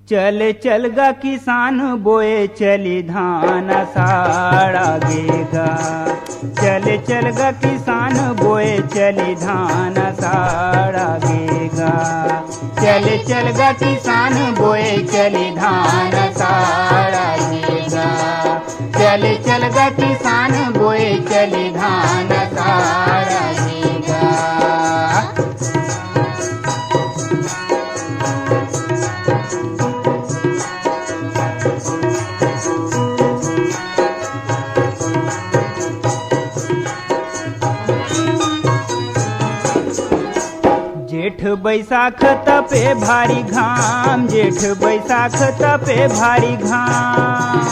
चल चल गा किसान बोए चली धान आषाढ़ आगेगा। चल चल गा किसान बोए चली धान आषाढ़ आगेगा। चल चल गा किसान बोए चली धान आषाढ़ आगेगा। चल चल गा किसान बोए चली धान आषाढ़ आगेगा। जेठ बैसाख तपे भारी घाम। जेठ बैसाख तपे भारी घाम।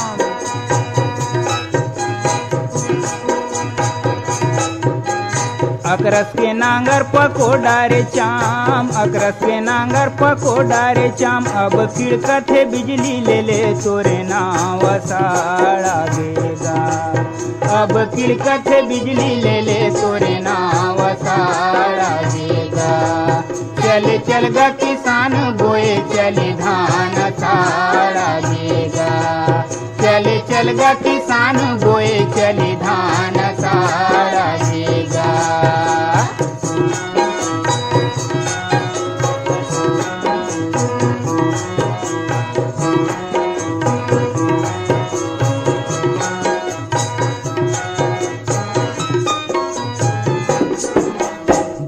अकरस के नांगर पकोड़ा रे चाम। अकरस के नांगर पकोड़ा रे चाम। अब खिड़कत है बिजली ले ले तोरे नाव आषाढ़ आगेगा। अब खिड़कत है बिजली ले ले तोरे नाव आषाढ़ आगेगा। चल चल गा किसान बोए चली धान आषाढ़ आगेगा। चल चल गा किसान बोए चली धान आषाढ़ आगेगा।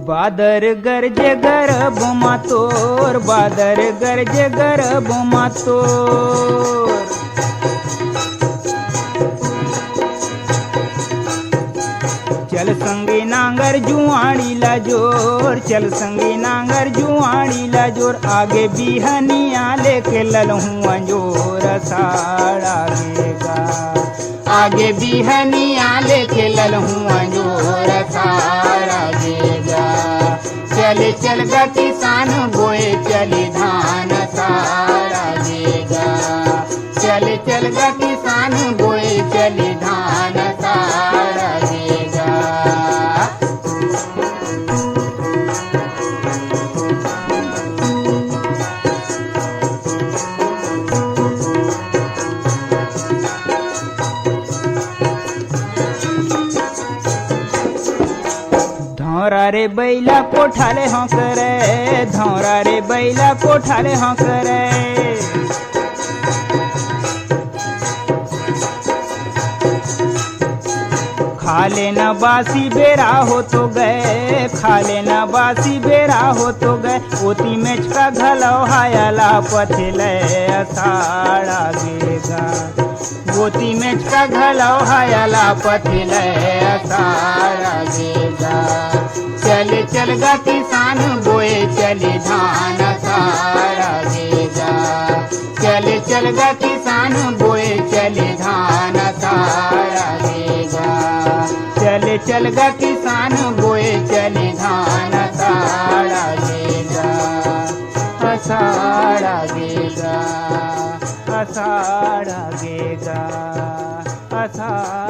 बादर गरजे गरब मातोर। बादर गरजे गरब मातोर। चल संगी नांगर जुआड़ी ला जोर। चल संगी नांगर जुआड़ी ला जोर। आगे बिहनिया लेके ललहूँ अंजोर आषाढ़ आगेगा। आगे बिहनिया लेके ललहूँ अंजोर आषाढ़ आगेगा। चल चल गा किसान बोए चली धान आषाढ़ आगेगा। चल चल गा किसान बोए चली धान आषाढ़ आगेगा। धौरा रे बैला कोठाले हाँ करे। धौरा रे बैला कोठाले हाँ करे। खाले न बासी बेरा हो तो गए। खाले न बासी बेरा हो तो गए। ओती मेच का घलो हायला पथले आषाढ़ आगेगा। गोती मेच का घलो हायला पथले आषाढ़ आगेगा। चल चल गा किसान बोए चली धान आषाढ़ आगेगा। चल चल गा किसान बोए चली धान आषाढ़ आगेगा। चल चल गा किसान बोए चली धान आषाढ़ आगेगा। आषाढ़ आगेगा। आषाढ़ आगेगा। आषाढ़